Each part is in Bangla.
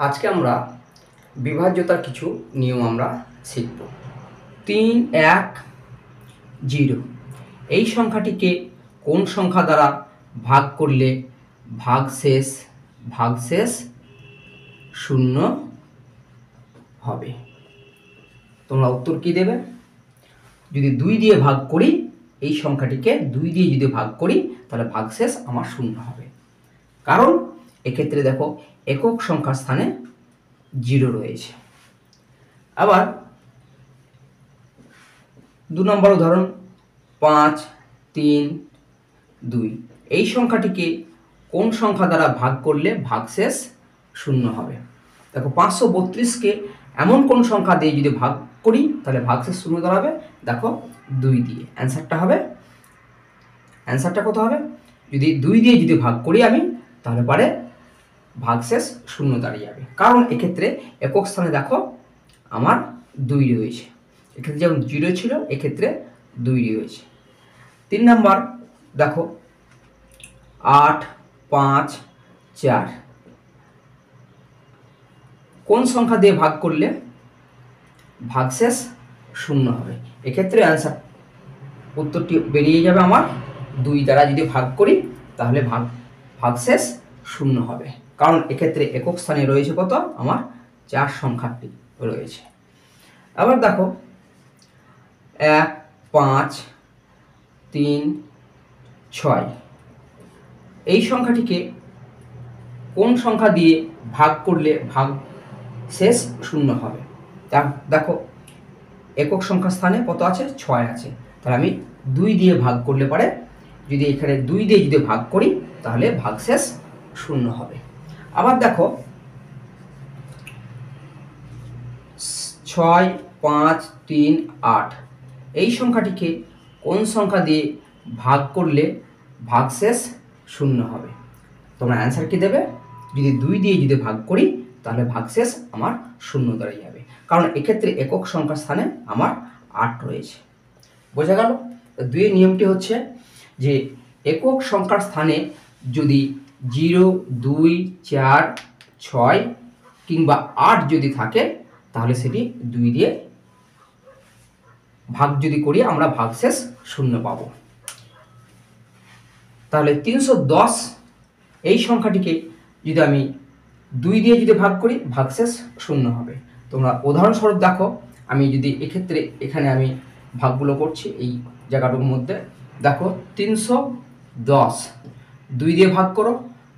আজকে আমরা বিভাজ্যতার কিছু নিয়ম আমরা শিখব। 3, 1, 0 এই সংখ্যাটিকে কোন সংখ্যা দ্বারা ভাগ করলে ভাগশেষ 0 হবে? তোমরা উত্তর কি দেবে? যদি 2 দিয়ে ভাগ করি, এই সংখ্যাটিকে 2 দিয়ে যদি ভাগ করি তাহলে ভাগশেষ আমার 0 হবে। কারণ এক্ষেত্রে দেখো একক সংখ্যার স্থানে 0 রয়েছে। আবার 2 নম্বর উদাহরণ 5, 3, 2 এই সংখ্যাটিকে কোন সংখ্যা দ্বারা ভাগ করলে ভাগশেষ 0 হবে? দেখো 532কে এমন কোন সংখ্যা দিয়ে যদি ভাগ করি তাহলে ভাগশেষ 0 দাঁড়াবে? দেখো 2 দিয়ে। অ্যান্সারটা কত হবে? যদি 2 দিয়ে যদি ভাগ করি আমি তাহলে পরে ভাগশেষ 0 দাঁড়িয়ে যাবে। কারণ এক্ষেত্রে একক স্থানে দেখো আমার 2 রয়েছে, এক্ষেত্রে যেমন 0 ছিল এক্ষেত্রে 2 রয়েছে। 3 নাম্বার দেখো 8, 5, 4 কোন সংখ্যা দিয়ে ভাগ করলে ভাগশেষ 0 হবে? এক্ষেত্রে অ্যান্সার উত্তরটি বেরিয়ে যাবে আমার 2 দ্বারা যদি ভাগ করি তাহলে ভাগশেষ 0 হবে। কারণ এক্ষেত্রে একক স্থানে রয়েছে কত? আমার 4 সংখ্যাটি রয়েছে। আবার দেখো 1, 5, 3, 6 এই সংখ্যাটিকে কোন সংখ্যা দিয়ে ভাগ করলে ভাগশেষ 0 হবে? দেখো একক সংখ্যার স্থানে কত আছে? 6 আছে। তাহলে আমি 2 দিয়ে ভাগ করলে পরে যদি এখানে 2 দিয়ে যদি ভাগ করি তাহলে ভাগশেষ 0 হবে। আবার দেখো 6, 5, 3, 8 এই সংখ্যাটিকে কোন সংখ্যা দিয়ে ভাগ করলে ভাগশেষ 0 হবে? তোমরা অ্যান্সার কি দেবে? যদি 2 দিয়ে যদি ভাগ করি তাহলে ভাগশেষ আমার 0 দাঁড়িয়ে যাবে। কারণ এক্ষেত্রে একক সংখ্যার স্থানে আমার 8 রয়েছে। বোঝা গেল? 2 এর নিয়মটি হচ্ছে যে একক সংখ্যার স্থানে যদি 0, 2, 4, 6 কিংবা 8 যদি থাকে তাহলে সেটি 2 দিয়ে ভাগ যদি করি আমরা ভাগশেষ 0 পাবো। তাহলে 310 এই সংখ্যাটিকে যদি আমি 2 দিয়ে যদি ভাগ করি ভাগশেষ 0 হবে। তোমরা উদাহরণস্বরূপ দেখো, আমি যদি এক্ষেত্রে এখানে আমি ভাগগুলো করছি এই জায়গাটার মধ্যে, দেখো 310 2 দিয়ে ভাগ করো,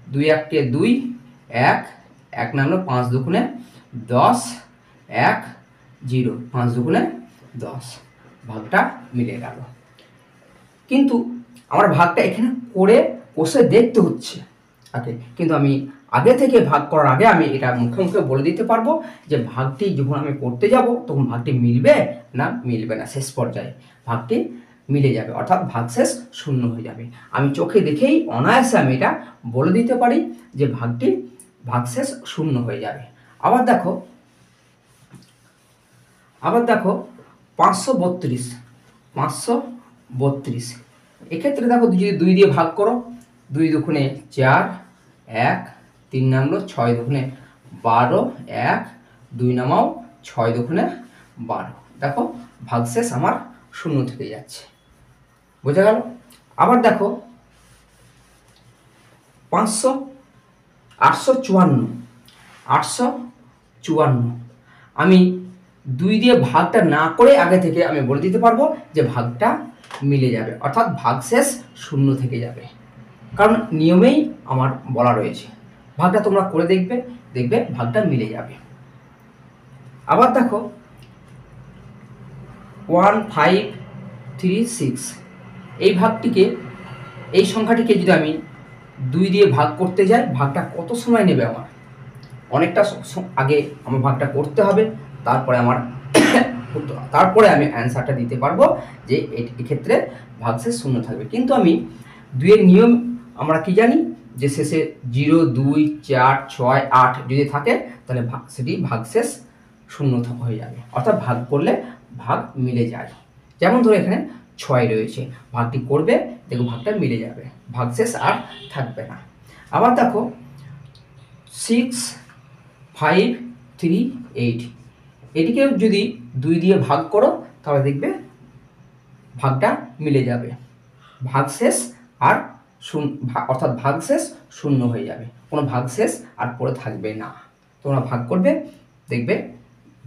2 1 2, 1 1 নামলো 5 দুগুণে 10, 1 0 5 দুগুণে 10 ভাগটা মিলে গেল। কিন্তু আমার ভাগটা এখানে করে কষে দেখতে হচ্ছে আগে, কিন্তু আমি আগে থেকে ভাগ করার আগে আমি এটা মুখে মুখে বলে দিতে পারবো যে ভাগটি যখন আমি করতে যাব তখন ভাগটি মিলবে না মিলবে না, শেষ পর্যায়ে ভাগটি মিলে যাবে, অর্থাৎ ভাগশেষ 0 হয়ে যাবে। আমি চোখে দেখেই অনায়াসে আমি এটা বলে দিতে পারি যে ভাগশেষ 0 হয়ে যাবে। আবার দেখো 532 এক্ষেত্রে দেখো যদি 2 দিয়ে ভাগ করো, 2 দুগুণে 4, 1 3 নামলো 6 দুগুণে 12, 1 2 নামাও 6 দুগুণে 12, দেখো ভাগশেষ আমার 0 থেকে যাচ্ছে। বোঝা গেল? আবার দেখো 854 আমি 2 দিয়ে ভাগটা না করে আগে থেকে আমি বলে দিতে পারবো যে ভাগটা মিলে যাবে, অর্থাৎ ভাগশেষ 0 থেকে যাবে, কারণ নিয়মেই আমার বলা রয়েছে। ভাগটা তোমরা করে দেখবে ভাগটা মিলে যাবে। আবার দেখো 1536 এই সংখ্যাটিকে যদি আমি 2 দিয়ে ভাগ করতে যাই ভাগটা কত সময় নেবে? আমার অনেকটা আগে আমার ভাগটা করতে হবে, তারপরে আমি অ্যান্সারটা দিতে পারবো যে এক্ষেত্রে ভাগশেষ 0 থাকবে। কিন্তু আমি 2 এর নিয়ম আমরা কি জানি যে শেষে 0, 2, 4, 6, 8 যদি থাকে তাহলে সেটি ভাগশেষ 0 হয়ে যাবে, অর্থাৎ ভাগ করলে ভাগ মিলে যায়। যেমন ধরো এখানে 6 রয়েছে, ভাগটি করবে দেখো ভাগটা মিলে যাবে, ভাগশেষ আর থাকবে না। আবার দেখো 538। এটিকে যদি 2 দিয়ে ভাগ করো তাহলে দেখবে ভাগটা মিলে যাবে, ভাগশেষ আর অর্থাৎ ভাগশেষ শূন্য হয়ে যাবে, কোনো ভাগশেষ আর পড়ে থাকবে না। তোমরা ভাগ করবে, দেখবে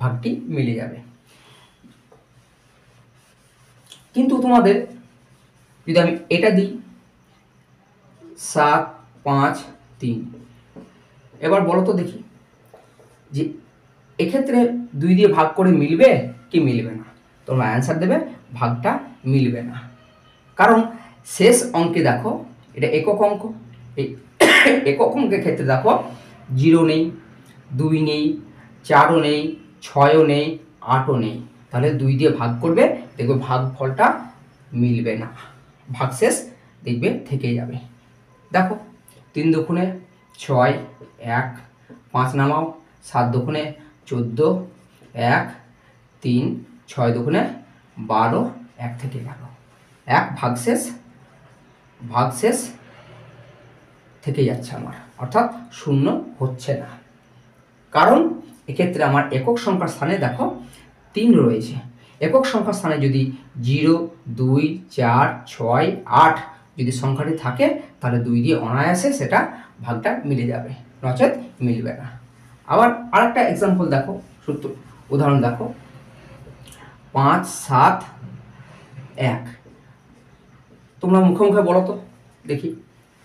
ভাগটি মিলে যাবে। কিন্তু তোমাদের যদি আমি এটা দিই 7, 5, 3, এবার বলো তো দেখি যে এক্ষেত্রে 2 দিয়ে ভাগ করে মিলবে কি মিলবে না? তোমরা অ্যান্সার দেবে ভাগটা মিলবে না। কারণ শেষ অঙ্কে দেখো, এটা একক অঙ্ক, এই একক অঙ্কের ক্ষেত্রে দেখো 0 নেই, 2 নেই, 4ও নেই, 6ও নেই, 8ও নেই। তাহলে 2 দিয়ে ভাগ করবে, দেখবে ভাগফলটা মিলবে না, ভাগশেষ দেখবে থেকে যাবে। দেখো 3 দুগুণে 6, 1, 5 নামাও, 7 দুগুণে 14, 1, 3, 6 দুগুণে 12, 1 থেকে গেল, 1 ভাগশেষ থেকে যাচ্ছে আমার, অর্থাৎ শূন্য হচ্ছে না। কারণ এক্ষেত্রে আমার একক সংখ্যার স্থানে দেখো 3 রয়েছে। একক সংখ্যার স্থানে যদি 0, 2, 4, 6, 8 যদি সংখ্যাটি থাকে তাহলে 2 দিয়ে অনায়াসে সেটা ভাগটা মিলে যাবে, নচেত মিলবে না। আবার আরেকটা এক্সাম্পল দেখো, সূত্র উদাহরণ দেখো 5, 7, 1। তোমরা মুখে মুখে বলো তো দেখি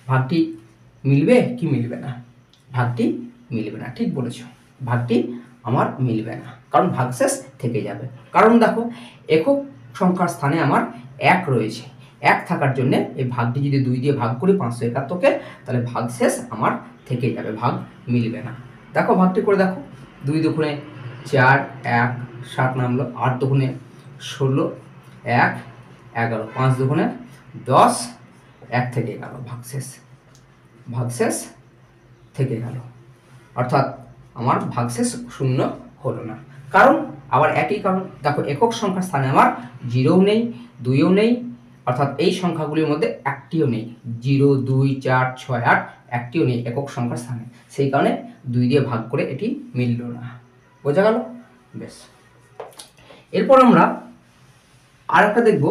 ভাগটি মিলবে কি মিলবে না? ভাগটি মিলবে না, ঠিক বলেছো, ভাগটি আমার মিলবে না, কারণ ভাগশেষ থেকে যাবে। কারণ দেখো একক সংখ্যার স্থানে আমার 1 রয়েছে, 1 থাকার জন্য এই ভাগটি যদি 2 দিয়ে ভাগ করি 571কে, তাহলে ভাগশেষ আমার থেকে যাবে, ভাগ মিলবে না। দেখো ভাগটি করে দেখো, 2 দুগুণে 4, 1, 7 নামলো, 8 দুগুণে 16, 1, 11, 5 দুগুণে 10, 1 থেকে গেল, ভাগশেষ থেকে গেল, অর্থাৎ আমার ভাগশেষ শূন্য হলো না। কারণ আবার একই কারণ, দেখো একক সংখ্যার স্থানে আমার 0ও নেই, 2ও নেই, অর্থাৎ এই সংখ্যাগুলির মধ্যে একটিও নেই, 0, 2, 4, 6, 8 একটিও নেই একক সংখ্যার স্থানে, সেই কারণে 2 দিয়ে ভাগ করে এটি মিলল না। বোঝা গেল? বেশ, এরপর আমরা আর একটা দেখব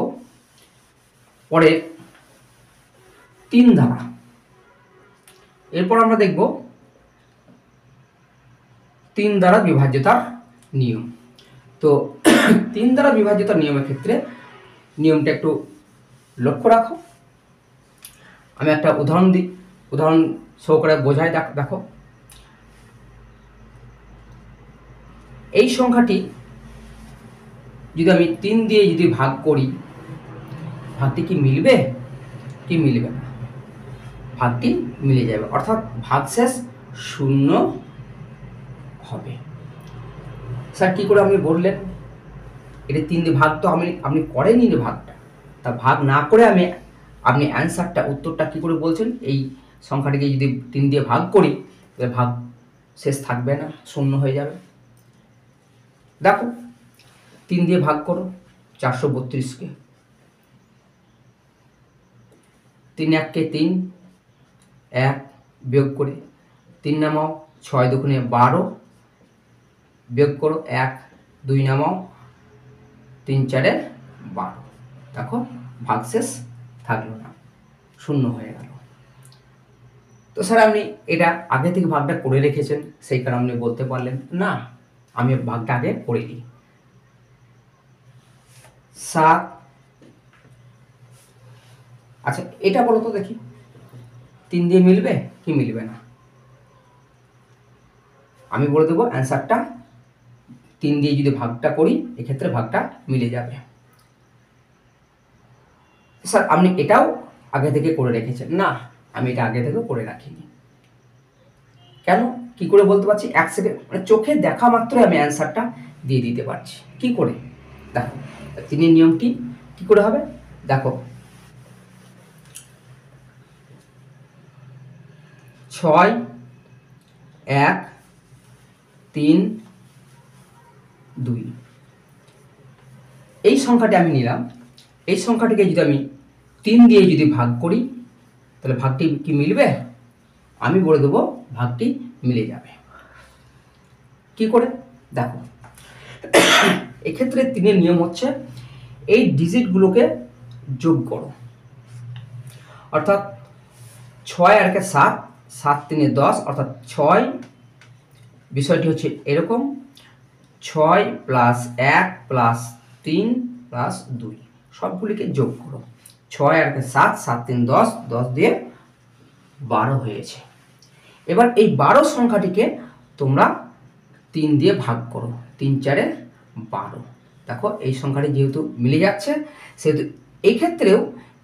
পরে 3 ধারা। এরপর আমরা দেখব 3 দ্বারা বিভাজ্যতার নিয়ম। তো 3 দ্বারা বিভাজ্যতার নিয়মের ক্ষেত্রে নিয়মটা একটু লক্ষ্য রাখো। আমি একটা উদাহরণ সহকারে বোঝাই। দেখো এই সংখ্যাটি যদি আমি 3 দিয়ে যদি ভাগ করি, ভাগটি কি মিলবে কি মিলবে না? ভাগটি মিলে যাবে, অর্থাৎ ভাগশেষ শূন্য হবে। স্যার কি করে আপনি বললেন? এটা 3 দিয়ে ভাগ তো আপনি করেননি রে ভাগটা, তা ভাগ না করে আপনি অ্যান্সারটা উত্তরটা কি করে বলছেন? এই সংখ্যাটিকে যদি 3 দিয়ে ভাগ করি তাহলে ভাগ শেষ থাকবে না, শূন্য হয়ে যাবে। দেখো 3 দিয়ে ভাগ করো 432কে, 3 1কে 3, 1 বিয়োগ করে 3 নামাও, 6 দুগুণে 12 বিয়োগ করো 1, 2 নামাও, 3 4 12। দেখো ভাগশেষ থাকলো না, শূন্য হয়ে গেল। তো স্যার আপনি এটা আগে থেকে ভাগটা করে রেখেছেন, সেই কারণে আপনি বলতে পারলেন না আমি ভাগটা আগে করে নিই। 7, আচ্ছা এটা বলো তো দেখি 3 দিয়ে মিলবে কি মিলবে না? আমি বলে দেবো অ্যান্সারটা 3 দিয়ে যদি ভাগটা করি এক্ষেত্রে ভাগটা মিলে যাবে। স্যার আপনি এটাও আগে থেকে করে রেখেছেন, না আমি এটা আগে থেকে করে রাখিনি। কেন কি করে বলতে পারছি? 1 সেকেন্ড, মানে চোখে দেখা মাত্রই আমি অ্যান্সারটা দিয়ে দিতে পারছি। কি করে? দেখো 3 এর নিয়মটি কি করে হবে? দেখো 6, 1, 3, 2 এই সংখ্যাটি আমি নিলাম। এই সংখ্যাটিকে যদি আমি 3 দিয়ে যদি ভাগ করি তাহলে ভাগটি কি মিলবে? আমি বলে দেবো ভাগটি মিলে যাবে। কি করে দেখো, এক্ষেত্রে 3-এর নিয়ম হচ্ছে এই ডিজিটগুলোকে যোগ করো, অর্থাৎ 6 আর 7, 7 3 10, অর্থাৎ 6, বিষয়টি হচ্ছে এরকম 6 প্লাস 1 প্লাস 3 প্লাস 2, সবগুলিকে যোগ করো। 6 আর 7, 7 3 10, 10 দিয়ে 12 হয়েছে। এবার এই 12 সংখ্যাটিকে তোমরা 3 দিয়ে ভাগ করো, 3 4 12। দেখো এই সংখ্যাটি যেহেতু মিলে যাচ্ছে, সেহেতু এই ক্ষেত্রেও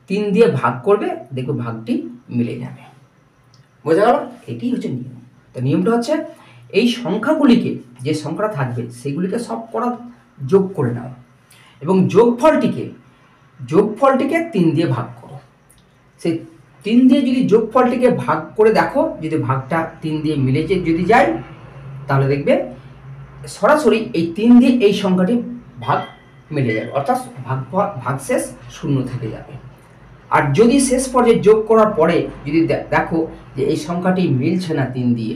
3 দিয়ে ভাগ করবে, দেখবে ভাগটি মিলে যাবে। বোঝা গেল? এটি হচ্ছে নিয়ম। তো নিয়মটা হচ্ছে এই সংখ্যাগুলিকে, যে সংখ্যাটা থাকবে সেগুলিকে সব করা যোগ করে নাও এবং যোগফলটিকে 3 দিয়ে ভাগ করো। সেই 3 দিয়ে যদি যোগফলটিকে ভাগ করে দেখো, যদি ভাগটা 3 দিয়ে মিলে যদি যায়, তাহলে দেখবে সরাসরি এই 3 দিয়ে এই সংখ্যাটি ভাগ মিলে যাবে, অর্থাৎ ভাগশেষ 0 থেকে যাবে। আর যদি শেষ পর্যায়ে যোগ করার পরে যদি দেখো যে এই সংখ্যাটি মিলছে না 3 দিয়ে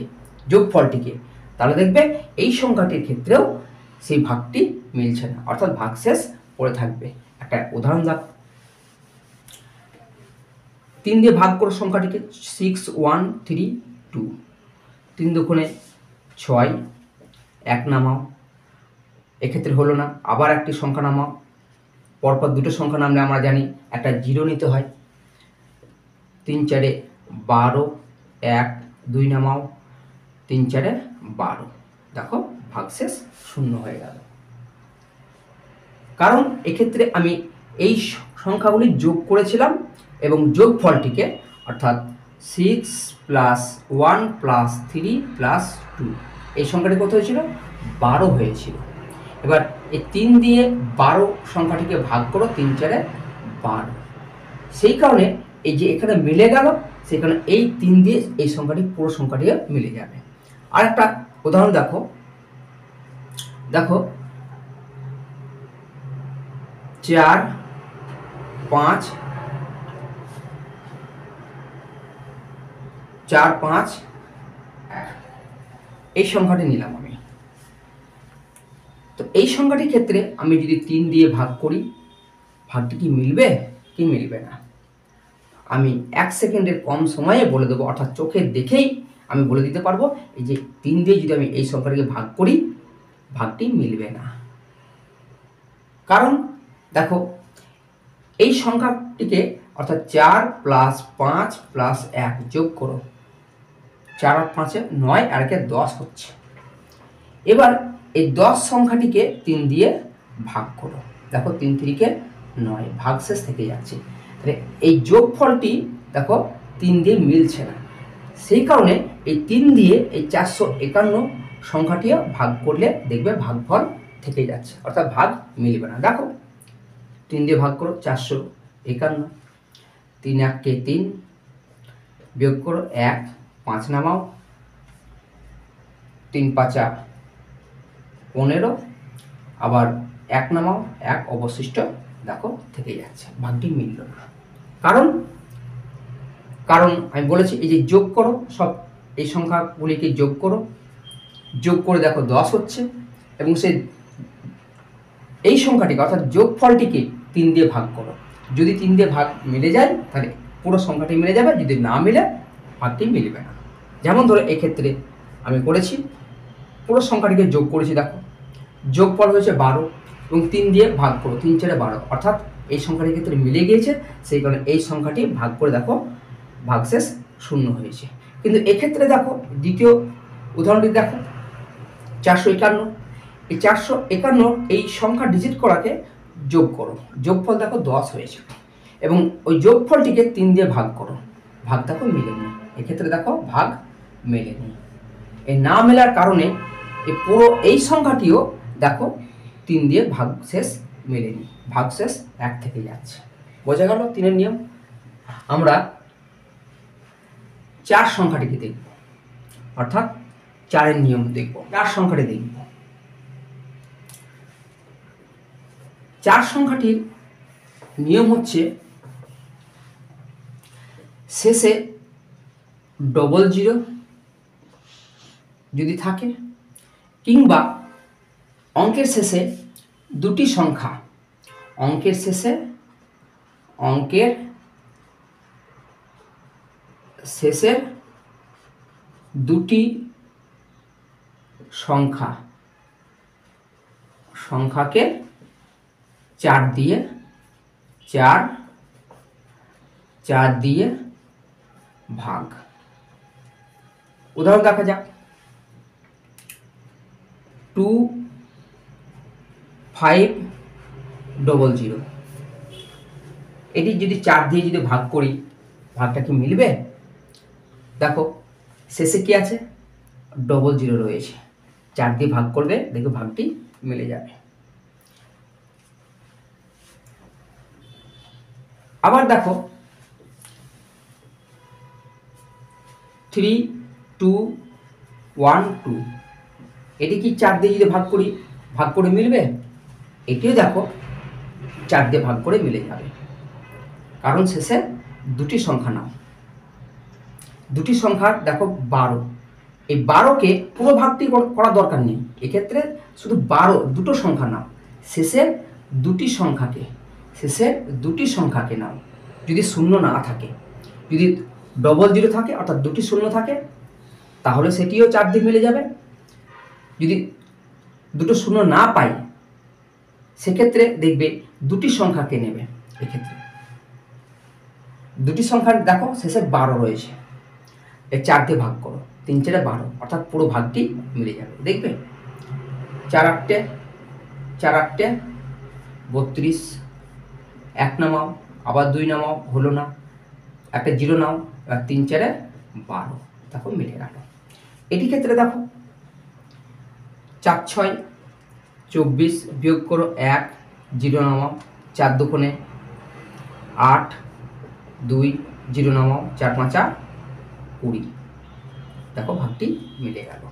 যোগফলটিকে, তাহলে দেখবে এই সংখ্যাটির ক্ষেত্রেও সেই ভাগটি মিলছে না, অর্থাৎ ভাগশেষ পড়ে থাকবে। একটা উদাহরণ দেখো, 3 দিয়ে ভাগ করো সংখ্যাটিকে, 6 1 3 2, 3 দুগুণে 6, 1 নামাও, এক্ষেত্রে হলো না, আবার একটি সংখ্যা নামাও, পরপর দুটো সংখ্যা নামলে আমরা জানি একটা 0 নিতে হয়। 3 4 12, 1 2 নামাও, 3 4 12, দেখো ভাগশেষ 0 হয়ে গেল। কারণ এক্ষেত্রে আমি এই সংখ্যাগুলি যোগ করেছিলাম এবং যোগফলটিকে, অর্থাৎ 6 প্লাস 1 প্লাস 3 প্লাস 2, এই সংখ্যাটি কত হয়েছিল? 12 হয়েছিল। এবার এই 3 দিয়ে 12 সংখ্যাটিকে ভাগ করো, 3 4 12, সেই কারণে এই যে এখানে মিলে গেল, সেখানে এই 3 দিয়ে এই সংখ্যাটি পুরো সংখ্যাটিকে মিলে যাবে। আর একটা উদাহরণ দেখো, 4 5 এই সংখ্যাটি নিলাম আমি। তো এই সংখ্যাটির ক্ষেত্রে আমি যদি 3 দিয়ে ভাগ করি, ভাগটি কি মিলবে কি মিলবে না? আমি 1 সেকেন্ডের কম সময়ে বলে দেবো, অর্থাৎ চোখে দেখেই আমি বলে দিতে পারবো এই যে 3 দিয়ে যদি আমি এই সংখ্যাটিকে ভাগ করি, ভাগটি মিলবে না। কারণ দেখো এই সংখ্যাটিকে, অর্থাৎ 4 প্লাস 5 প্লাস 1 যোগ করো, 4 আর 5 9 আর 1 10 হচ্ছে। এবার এই 10 সংখ্যাটিকে 3 দিয়ে ভাগ করো, দেখো 3 3 9, ভাগশেষ থেকে যাচ্ছে। তাহলে এই যোগফলটি দেখো 3 দিয়ে মিলছে না, সেই কারণে এই 3 দিয়ে এই 451 সংখ্যাটিও ভাগ করলে দেখবে ভাগফল থেকে যাচ্ছে, অর্থাৎ ভাগ মিলবে না। দেখো 3 দিয়ে ভাগ করো, 451, 3 1 3, বিয়োগ করো 1 5 নামাও, 3 5 15, আবার 1 নামাও, 1 অবশিষ্ট দেখো থেকে যাচ্ছে, ভাগটি মিলল না। কারণ আমি বলেছি এই যে যোগ করো, সব এই সংখ্যাগুলিকে যোগ করো, যোগ করে দেখো 10 হচ্ছে, এবং সেই এই সংখ্যাটিকে, অর্থাৎ যোগফলটিকে 3 দিয়ে ভাগ করো। যদি 3 দিয়ে ভাগ মিলে যায় তাহলে পুরো সংখ্যাটি মিলে যাবে, যদি না মিলে ভাগটি মিলবে না। যেমন ধরো এক্ষেত্রে আমি করেছি, পুরো সংখ্যাটিকে যোগ করেছি, দেখো যোগফল হয়েছে 12 এবং 3 দিয়ে ভাগ করো, 3 4 12, অর্থাৎ এই সংখ্যাটির ক্ষেত্রে মিলে গিয়েছে, সেই কারণে এই সংখ্যাটি ভাগ করে দেখো ভাগশেষ 0 হয়েছে। কিন্তু এক্ষেত্রে দেখো দ্বিতীয় উদাহরণটি দেখো, 451, এই 451 এই সংখ্যা ডিজিট করাকে যোগ করো, যোগফল দেখো 10 হয়েছে, এবং ওই যোগফলটিকে 3 দিয়ে ভাগ করো, ভাগ দেখো মেলেনি, এক্ষেত্রে দেখো ভাগ মেলেনি। এই না মেলার কারণে এই পুরো এই সংখ্যাটিও দেখো 3 দিয়ে ভাগশেষ মেলেনি, ভাগশেষ 1 থেকে যাচ্ছে। বোঝা গেল 3-এর নিয়ম। আমরা 4 সংখ্যাটিকে দেখব, অর্থাৎ 4-এর নিয়ম দেখব। 4 সংখ্যাটি দেখব। 4 সংখ্যাটির নিয়ম হচ্ছে শেষে 00 যদি থাকে কিংবা অঙ্কের শেষে দুটি সংখ্যা, অঙ্কের শেষের দুটি সংখ্যাকে 4 দিয়ে ভাগ। উদাহরণ দেখা যাক, 2500। এটি যদি 4 দিয়ে যদি ভাগ করি, ভাগটা কি মিলবে? দেখো শেষে কি আছে, 00 রয়েছে, 4 দিয়ে ভাগ করবে, দেখো ভাগটি মিলে যাবে। আবার দেখো 3212, এটি কি 4 দিয়ে যদি ভাগ করে মিলবে? এটিও দেখো 4 দিয়ে ভাগ করে মিলে যাবে, কারণ শেষে দুটি সংখ্যা নাও। দুটি সংখ্যার দেখো 12, এই 12কে পুরো ভাগটি করা দরকার নেই, এক্ষেত্রে শুধু 12 দুটো সংখ্যা নাও, শেষের দুটি সংখ্যাকে নাও। যদি শূন্য না থাকে, যদি 00 থাকে অর্থাৎ দুটি শূন্য থাকে, তাহলে সেটিও 4 দিয়ে মিলে যাবে। যদি দুটো শূন্য না পাই, সেক্ষেত্রে দেখবে দুটি সংখ্যাকে নেবে। এক্ষেত্রে দুটি সংখ্যার দেখো শেষে 12 রয়েছে, এই 4 দিয়ে ভাগ করো, 3 4 12, অর্থাৎ পুরো ভাগটি মিলে যাবে। দেখবে 4 8 32, 1 নামাও, আবার 2 নামাও, হলো না, একটা 0 নাও, এবার 3 4 12, দেখো মিলে গেল। এটি ক্ষেত্রে দেখো 4 6 24, বিয়োগ করো 1, 0 নামাও, 4 2 8, 2 0 নামাও, 4 5 20, দেখো ভাগটি মিলে গেল।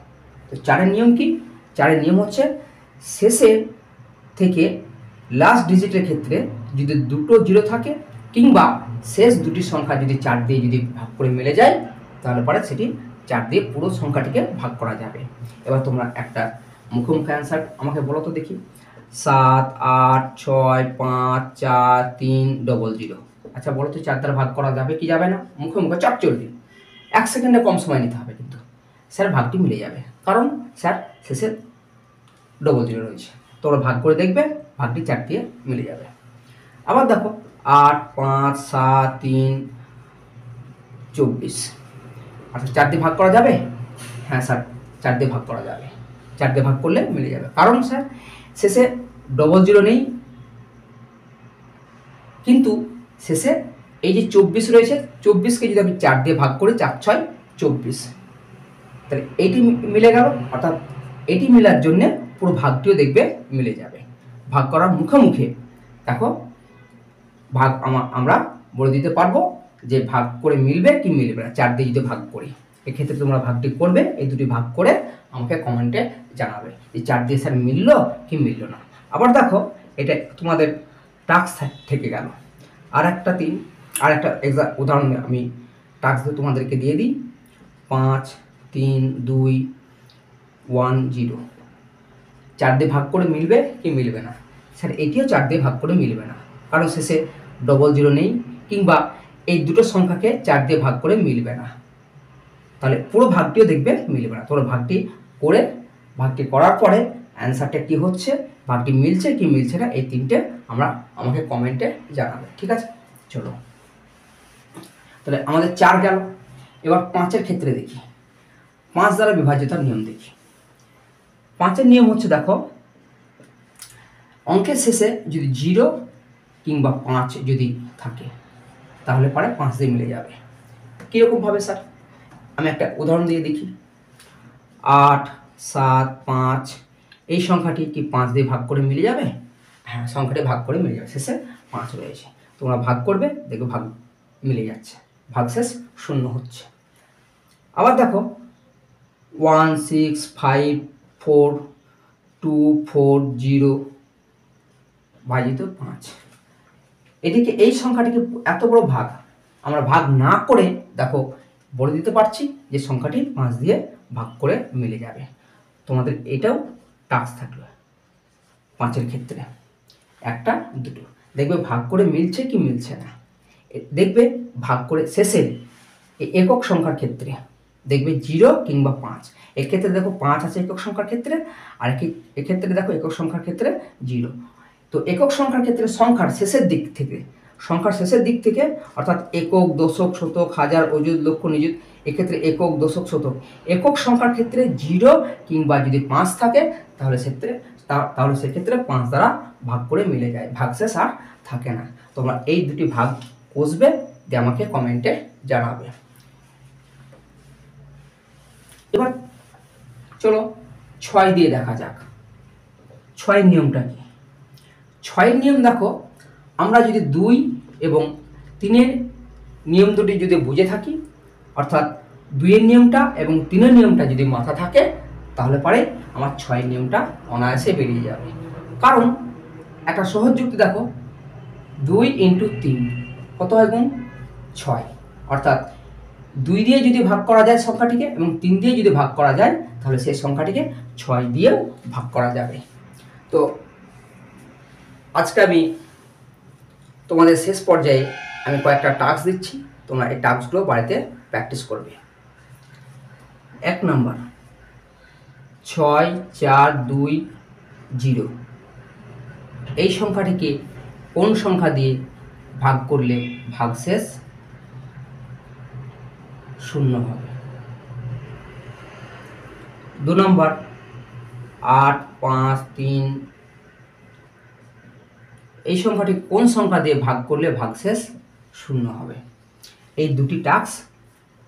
তো 4-এর নিয়ম কি? 4-এর নিয়ম হচ্ছে শেষের থেকে লাস্ট ডিজিটের ক্ষেত্রে যদি দুটো 0 থাকে, কিংবা শেষ দুটি সংখ্যা যদি 4 দিয়ে যদি ভাগ করে মিলে যায়, তাহলে পরে সেটি 4 দিয়ে পুরো সংখ্যাটিকে ভাগ করা যাবে। এবার তোমরা একটা মুখোমুখি অ্যান্সার আমাকে বলো তো দেখি। 7 8 6 5 4 3 00। আচ্ছা বলো তো 4 দ্বারা ভাগ করা যাবে কি যাবে না? মুখোমুখি চটচলটি, 1 সেকেন্ডে কম সময় নিতে হবে, কিন্তু স্যার ভাগটি মিলে যাবে, কারণ স্যার শেষে 00 রয়েছে। তোমরা ভাগ করে দেখবে ভাগটি 4 দিয়ে মিলে যাবে। আবার দেখো 8 5 7 3 24। আচ্ছা 4 দিয়ে ভাগ করা যাবে? হ্যাঁ স্যার 4 দিয়ে ভাগ করা যাবে, 4 দিয়ে ভাগ করলে মিলে যাবে, কারণ স্যার শেষে 00 নেই, কিন্তু শেষে এই যে 24 রয়েছে, 24কে যদি আমি 4 দিয়ে ভাগ করি, 4 6 24, তাহলে এইটি মিলে গেল, অর্থাৎ এটি মেলার জন্য পুরো ভাগটিও দেখবে মিলে যাবে। ভাগ করার মুখোমুখি দেখো ভাগ আমরা বলে দিতে পারবো যে ভাগ করে মিলবে কি মিলবে না। 4 দিয়ে যদি ভাগ করি, এক্ষেত্রে তোমরা ভাগটি করবে, এই দুটি ভাগ করে আমাকে কমেন্টে জানাবে যে 4 দিয়ে স্যার মিললো কি মিললো না। আবার দেখো এটা তোমাদের টাস্ক থেকে গেল। আর একটা উদাহরণ আমি টাস্ক তোমাদেরকে দিয়ে দিই। 5 3 2 1 0, 4 দিয়ে ভাগ করে মিলবে কি মিলবে না? স্যার এটিও 4 দিয়ে ভাগ করে মিলবে না, কারণ শেষে 00 নেই, কিংবা এই দুটো সংখ্যাকে 4 দিয়ে ভাগ করে মিলবে না, তাহলে পুরো ভাগটিও দেখবে মিলবে না। তোমরা ভাগটি করার পরে অ্যান্সারটা কি হচ্ছে, ভাগটি মিলছে কি মিলছে না, এই তিনটে আমাকে কমেন্টে জানাবে, ঠিক আছে? চলো তাহলে আমাদের 4 গেল। এবার 5-এর ক্ষেত্রে দেখি, 5 দ্বারা বিভাজ্যতার নিয়ম দেখি। 5-এর নিয়ম হচ্ছে দেখো, অঙ্কের শেষে যদি 0 কিংবা 5 যদি থাকে, তাহলে পরে 5 দিয়ে মিলে যাবে। কীরকম ভাবে স্যার? আমি একটা উদাহরণ দিয়ে দেখি। 8 7 5, এই সংখ্যাটি কি 5 দিয়ে ভাগ করে মিলে যাবে? হ্যাঁ, সংখ্যাটি ভাগ করে মিলে যাবে, শেষে 5 রয়েছে। তোমরা ভাগ করবে, দেখো ভাগ মিলে যাচ্ছে, ভাগশেষ 0 হচ্ছে। আবার দেখো 1 6 5 4 2 4 0 ভাজিত 5, এটিকে এই সংখ্যাটিকে এত বড় ভাগ আমরা ভাগ না করে দেখো বলে দিতে পারছি যে সংখ্যাটি 5 দিয়ে ভাগ করে মিলে যাবে। তোমাদের এটাও টাস্ক থাকবে 5-এর ক্ষেত্রে, 1টা 2টো দেখবে ভাগ করে মিলছে কি মিলছে না। দেখবে ভাগ করে শেষের একক সংখ্যার ক্ষেত্রে দেখবে 0 কিংবা 5। এক্ষেত্রে দেখো 5 আছে একক সংখ্যার ক্ষেত্রে, আর এক্ষেত্রে দেখো একক সংখ্যার ক্ষেত্রে 0। তো একক সংখ্যার ক্ষেত্রে সংখ্যার শেষের দিক থেকে অর্থাৎ একক, দশক, শতক, হাজার, অযুত, লক্ষ, নিযুত, এক্ষেত্রে একক, দশক, শতক, একক সংখ্যার ক্ষেত্রে 0 কিংবা যদি 5 থাকে তাহলে সেক্ষেত্রে 5 দ্বারা ভাগ করে মিলে যায়, ভাগশেষ আর থাকে না। তোমরা এই দুটি ভাগ কষবে দিয়ে আমাকে কমেন্টে জানাবে। এবার চলো 6 দিয়ে দেখা যাক 6-এর নিয়মটা কি। 6-এর নিয়ম দেখো, আমরা যদি 2 এবং 3-এর নিয়ম দুটি যদি বুঝে থাকি, অর্থাৎ 2-এর নিয়মটা এবং 3-এর নিয়মটা যদি মাথা থাকে, তাহলে পরে আমার 6-এর নিয়মটা অনায়াসে বেরিয়ে যাবে। কারণ একটা সহজ যুক্তি দেখো, 2 × 3 কত হয় গুণ? 6। অর্থাৎ 2 দিয়ে যদি ভাগ করা যায় সংখ্যাটিকে এবং 3 দিয়ে যদি ভাগ করা যায়, তাহলে সেই সংখ্যাটিকে 6 দিয়েও ভাগ করা যাবে। তো আজকে আমি তোমাদের শেষ পর্যায়ে আমি কয়েকটা টাস্ক দিচ্ছি, তোমরা এই টাস্কগুলো বাড়িতে প্র্যাকটিস করবে। 1 নম্বর, 6, 4, 2, 0 এই সংখ্যাটিকে কোন সংখ্যা দিয়ে ভাগ করলে ভাগশেষ 0 হবে? 2 নম্বর, 8, 5, 3 এই সংখ্যাটি কোন সংখ্যা দিয়ে ভাগ করলে ভাগশেষ 0 হবে? এই দুটি টাস্ক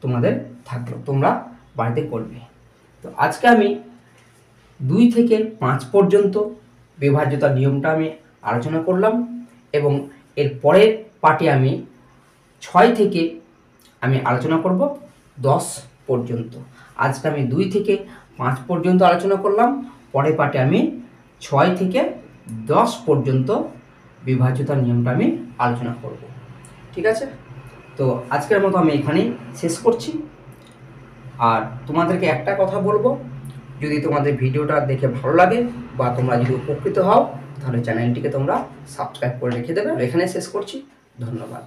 তোমাদের থাকলো, তোমরা বাড়িতে করবে। তো আজকে আমি 2 থেকে 5 পর্যন্ত বিভাজ্যতার নিয়মটা আমি আলোচনা করলাম, এবং এর পরের পার্টে আমি 6 থেকে আমি আলোচনা করব 10 পর্যন্ত। আজকে আমি 2 থেকে 5 পর্যন্ত আলোচনা করলাম, পরের পার্টে আমি 6 থেকে 10 পর্যন্ত বিভাজ্যতার নিয়মটা আমি আলোচনা করব। ঠিক আছে? তো আজকের মতো আমি এখানেই শেষ করছি। আর তোমাদেরকে একটা কথা বলবো, যদি তোমাদের ভিডিওটা দেখে ভালো লাগে বা তোমরা যদি উপকৃত হও, তাহলে চ্যানেলটিকে তোমরা সাবস্ক্রাইব করে রেখে দেবে। এখানে শেষ করছি, ধন্যবাদ।